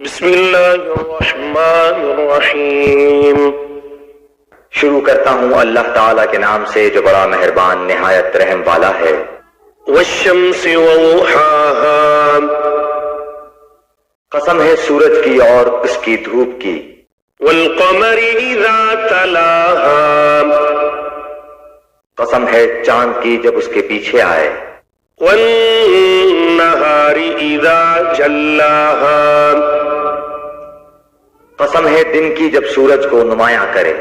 بسم اللہ الرحمن الرحیم۔ شروع کرتا ہوں اللہ تعالیٰ کے نام سے جو بڑا مہربان نہایت رحم والا ہے۔ والشمس وضحاها، قسم ہے سورج کی اور اس کی دھوپ کی۔ والقمر اذا تلاها، قسم ہے چاند کی جب اس کے پیچھے آئے۔ والنہار اذا جلاها، قسم ہے دن کی جب سورج کو نمایاں کرے۔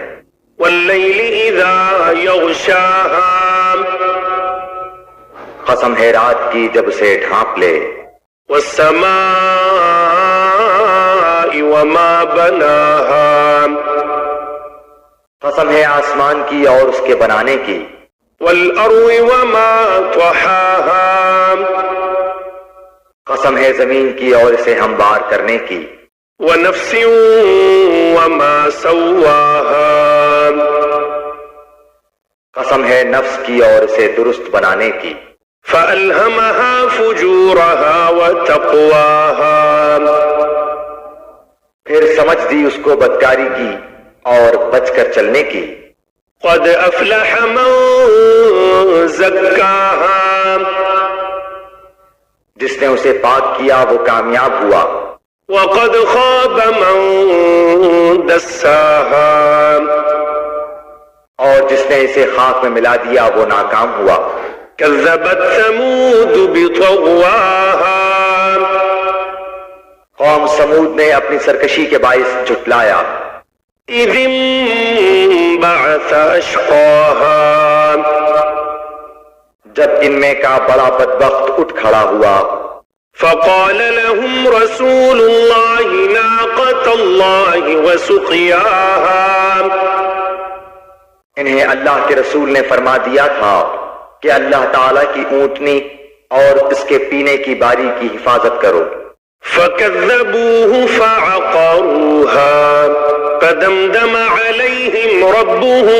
واللیل اذا یغشاها، قسم ہے رات کی جب اسے ڈھانپ لے۔ والسماء وما بناها، قسم ہے آسمان کی اور اس کے بنانے کی۔ والارض وما طحاها، قسم ہے زمین کی اور اسے ہموار کرنے کی۔ ونفس وما سواها، قسم ہے نفس کی اور اسے درست بنانے کی۔ فألهمها فجورها وتقواها، پھر سمجھ دی اس کو بدکاری کی اور بچ کر چلنے کی۔ قد افلح من زکاها، جس نے اسے پاک کیا وہ کامیاب ہوا۔ وقد خاب من دساها، اور جس نے اسے خاک میں ملا دیا وہ ناکام ہوا۔ كذبت ثمود بطغواها، قوم سمود نے اپنی سرکشی کے باعث جھٹلایا۔ إذ انبعث أشقاها، جب ان میں کا بڑا بدبخت اٹھ کھڑا ہوا۔ فقال لهم رسول الله ناقة الله وسقياها، انہیں اللہ کے رسول نے فرما دیا تھا کہ اللہ تعالیٰ کی اونٹنی اور اس کے پینے کی باری کی حفاظت کرو۔ فكذبوه فعقروها، فدمدم عليهم ربهم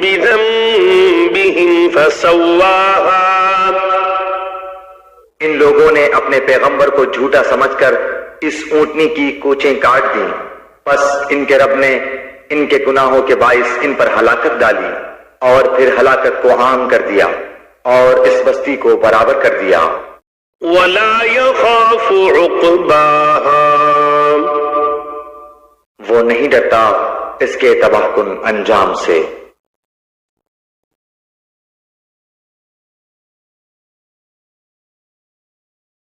بذنبهم فسواها، ان لوگوں نے اپنے پیغمبر کو جھوٹا سمجھ کر اس اونٹنی کی کوچیں کاٹ دیں، پس ان کے رب نے ان کے گناہوں کے باعث ان پر ہلاکت ڈالی اور پھر ہلاکت کو عام کر دیا اور اس بستی کو برابر کر دیا۔ ولا يخاف عقباها، وہ نہیں ڈرتا اس کے تباہ کن انجام سے۔